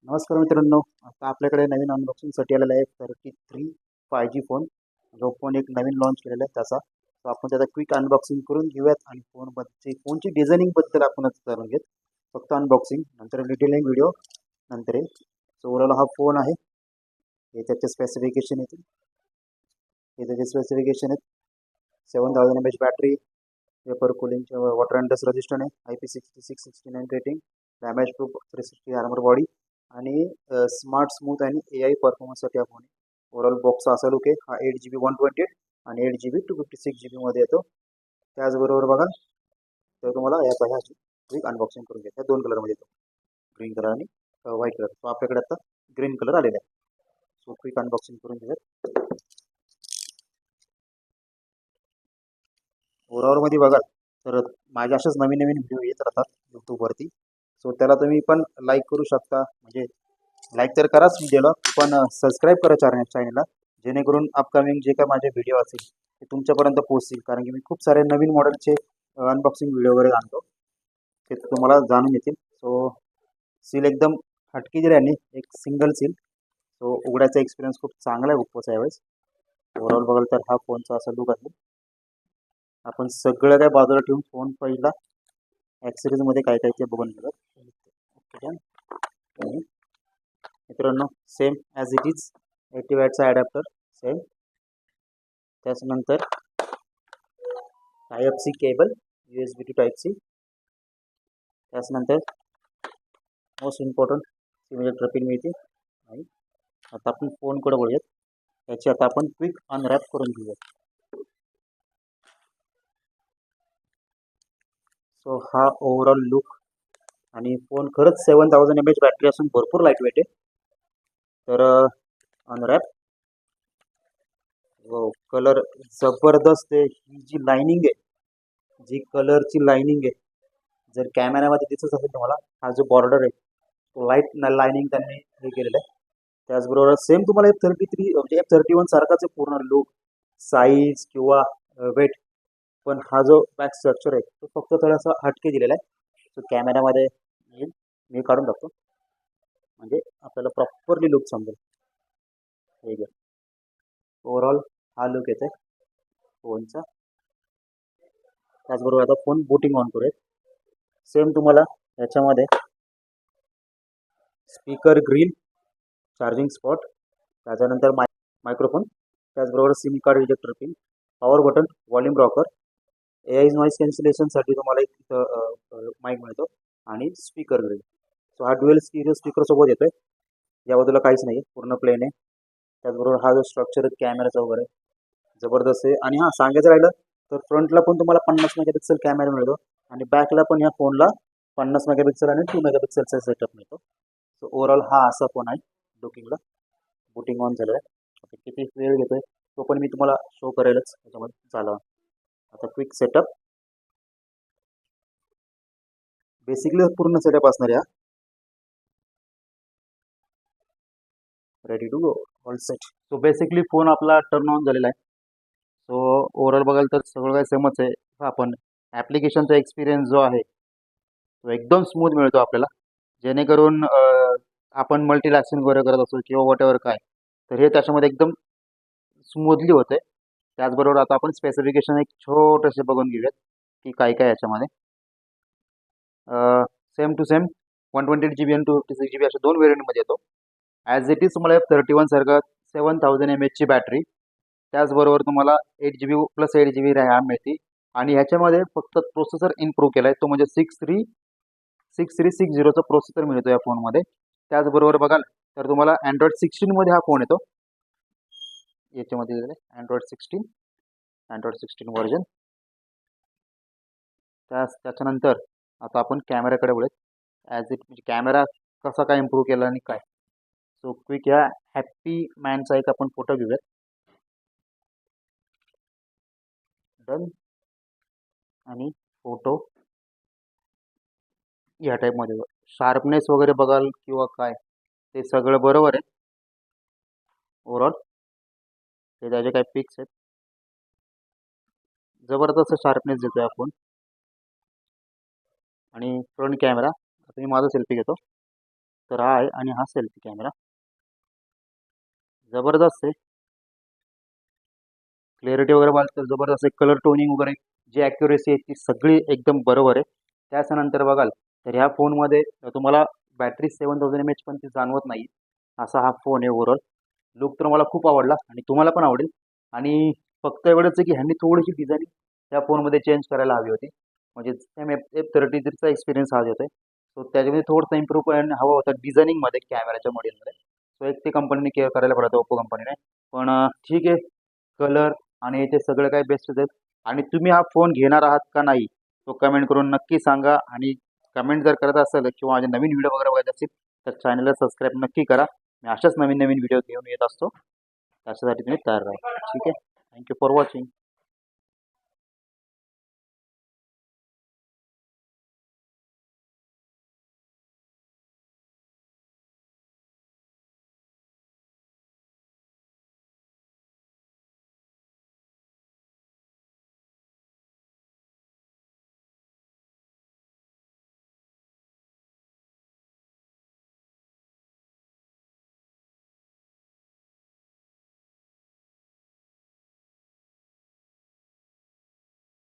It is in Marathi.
नमस्कार मित्रांनो, आता आपल्याकडे नवीन अनबॉक्सिंगसाठी आलेला आहे 33 5G फोन. जो फोन एक नवीन लॉन्च केलेला आहे त्याचा. तर आपण त्याचा क्विक अनबॉक्सिंग करून घेऊयात आणि फोनची डिझायनिंगबद्दल आपण जाणून घेत. फक्त अनबॉक्सिंग नंतर डिटेलिंग व्हिडिओ नंतर आहे. सो ओव्हरऑल हा फोन आहे. हे त्याचे स्पेसिफिकेशन येतील. हे त्याचे स्पेसिफिकेशन आहेत. 7000 mAh battery, vapour cooling, water and dust resistant आहे, IP66 69 rating, damage proof 360 armour body आणि स्मार्ट स्मूथ आणि AI परफॉर्मन्ससाठी आपण ओव्हरऑल बॉक्सचा असा लुक आहे. हा 8GB 128 आणि 8GB 256GB मध्ये येतो. त्याचबरोबर बघा तर तुम्हाला या पाह्याची क्विक अनबॉक्सिंग करून घ्या. दोन कलरमध्ये येतो, ग्रीन कलर आणि व्हाईट कलर. सो आपल्याकडे आता ग्रीन कलर आलेला आहे. सो क्विक अनबॉक्सिंग करून घेऊयात. मध्ये बघाल तर माझ्या अशाच नवीन नवीन व्हिडिओ येत राहतात यूट्यूबवरती. सो त्याला तुम्ही पण लाईक करू शकता. म्हणजे लाईक तर कराच व्हिडिओला, पण सबस्क्राईब करा चॅनलला, जेणेकरून अपकमिंग जे काय माझे व्हिडिओ असतील ते तुमच्यापर्यंत पोहोचतील. कारण की मी खूप सारे नवीन मॉडेलचे अनबॉक्सिंग व्हिडिओ वगैरे आणतो, ते तुम्हाला जाणून येतील. सो सील एकदम हटकी जरी आणि एक सिंगल सील. सो उघड्याचा एक्सपिरियन्स खूप चांगला आहे ओप्पोचा यावेळेस. ओव्हरऑल बघाल तर हा फोनचा असा लुक आहे. आपण सगळं काय बाजूला ठेवून फोन पहिला ॲक्सेसरीज मध्ये काय काय ते बघून घेऊयात. मित्रांनो, सेम ॲज इट इज 80 वॅटचा ॲडॅप्टर सेम. त्याच्यानंतर type C cable, USB to type C. त्याच्यानंतर मोस्ट इम्पॉर्टंट सिम्युलेटर पिन मिळते. आणि आता आपण फोनकडे बघूयात. त्याची आता आपण क्विक अनरॅप करून घेऊयात. सो हा ओव्हरऑल लुक. आणि फोन खरंच 7000 mAh बॅटरी असून भरपूर लाईट वेट आहे. तर अनरॅप, हो, कलर जबरदस्त आहे. ही जी लाइनिंग आहे, जी कलरची लाइनिंग आहे, जर कॅमेऱ्यामध्ये दिसत असेल तुम्हाला, हा जो बॉर्डर आहे तो लाईट लाइनिंग त्यांनी हे केलेलं आहे. त्याचबरोबर सेम तुम्हाला F33 म्हणजे F31 सारखाच आहे पूर्ण लुक, साईज किंवा वेट. पण हा जो बॅक स्ट्रक्चर आहे तो फक्त थोडासा हटके दिलेला आहे. तो कॅमेऱ्यामध्ये येईल, मी काढून टाकतो म्हणजे आपल्याला प्रॉपरली लुक समजेल. ठीक आहे. ओव्हरऑल हा लुक येते फोनचा. त्याचबरोबर आता फोन बूटिंग ऑन करूया. सेम तुम्हाला याच्यामध्ये स्पीकर ग्रिल, चार्जिंग स्पॉट, त्याच्यानंतर मायक्रोफोन, त्याचबरोबर SIM card ejector pin, power button, volume rocker, AI noise कॅन्सलेशनसाठी तुम्हाला एक माईक मिळतो आणि स्पीकर ग्रिल. सो हा ड्युएल स्टिरिओ स्पीकर सोबत येतोय. या बाजूला काहीच नाही, पूर्ण प्लेन आहे. त्याचबरोबर हा जो स्ट्रक्चर आहे कॅमेराचा वगैरे जबरदस्त आहे. आणि हां, सांगायचं राहिलं तर फ्रंटला पण तुम्हाला 50 मेगापिक्सल कॅमेरा मिळतो आणि बॅकला पण या फोनला 50 मेगापिक्सल आणि 2 मेगापिक्सलचा सेटअप मिळतो. सो ओव्हरऑल हा असा फोन आहे लुकिंगला. बुटिंग ऑन झालं आहे. आता किती वेळ घेतोय तो पण मी तुम्हाला शो करेलच त्याच्यामध्ये झाला. आता क्विक सेटअप, बेसिकली पूर्ण सेटअप असणार आहे. Ready to go, all set. So basically phone आपला टर्न ऑन झालेला आहे. सो ओव्हरऑल बघाल तर सगळं काही सेमच आहे. आपण ॲप्लिकेशनचा एक्सपिरियन्स जो आहे तो एकदम स्मूथ मिळतो आपल्याला. जेणेकरून आपण मल्टीटास्किंग वगैरे करत असो किंवा वॉट एव्हर काय, तर हे त्याच्यामध्ये एकदम स्मूथली होतं आहे. त्याचबरोबर आता आपण स्पेसिफिकेशन एक छोटेसे बघून घेऊयात की काय काय याच्यामध्ये. सेम टू सेम 128GB आणि 256GB अशा दोन व्हेरियंटमध्ये येतो. ॲज इट इज तुम्हाला F31 सारखं 7000 mAhची बॅटरी, त्याचबरोबर तुम्हाला 8GB प्लस 8GB रॅम मिळते. आणि ह्याच्यामध्ये फक्त प्रोसेसर इम्प्रूव्ह केला आहे, तो म्हणजे 6360चा प्रोसेसर मिळतो या फोनमध्ये. त्याचबरोबर बघाल तर तुम्हाला Android 16 मध्ये हा फोन येतो. याच्यामध्ये अँड्रॉइड 16 व्हर्जन. त्याच्यानंतर आता आपण कॅमेऱ्याकडे बोलूयात. ॲज इट म्हणजे कॅमेरा कसा काय इम्प्रूव्ह केला आणि काय. सो क्विक ह्या हॅप्पी मॅनचा एक आपण फोटो घेऊयात. डन. आणि फोटो या टाईपमध्ये शार्पनेस वगैरे बघाल किंवा काय, ते सगळं बरोबर आहे. ओव्हरऑल ते त्याचे काही पिक्स आहेत, जबरदस्त शार्पनेस देतोय आपण. आणि फ्रंट कॅमेरा, आता मी माझा सेल्फी घेतो. तर हा आहे आणि हा सेल्फी कॅमेरा जबरदस्त आहे. क्लॅरिटी वगैरे बघाल तर जबरदस्त आहे. कलर टोनिंग वगैरे जी ॲक्युरेसी आहे ती सगळी एकदम बरोबर आहे. त्याच्यानंतर बघाल तर ह्या फोनमध्ये तुम्हाला बॅटरी 7000 mAh पण ती जाणवत नाही. असा हा फोन आहे ओव्हरऑल. लुक तर मला खूप आवडला आणि तुम्हाला पण आवडेल. आणि फक्त एवढंच आहे की ह्यांनी थोडीशी डिझाईन त्या फोनमध्ये चेंज करायला हवी होती. म्हणजे सेम F33चा एक्सपिरियन्स हा येतोय. सो त्याच्यामध्ये थोडंसं इम्प्रूव्हमेंट हवं होतं डिझायनिंगमध्ये कॅमेराच्या मॉडेलमध्ये. सो एक ते कंपनीने केअर करायला पाहिजे ओप्पो कंपनीने. पण ठीक आहे. कलर आणि ते सगळं काही बेस्टच आहेत. आणि तुम्ही हा फोन घेणार आहात का नाही तो कमेंट करून नक्की सांगा. आणि कमेंट जर करत असेल किंवा माझे नवीन व्हिडिओ वगैरे बघायचे असतील तर चॅनलला सबस्क्राईब नक्की करा. मी अशाच नवीन नवीन व्हिडिओ घेऊन येत असतो. त्याच्यासाठी तुम्ही तयार राहा. ठीक आहे. Thank you for watching.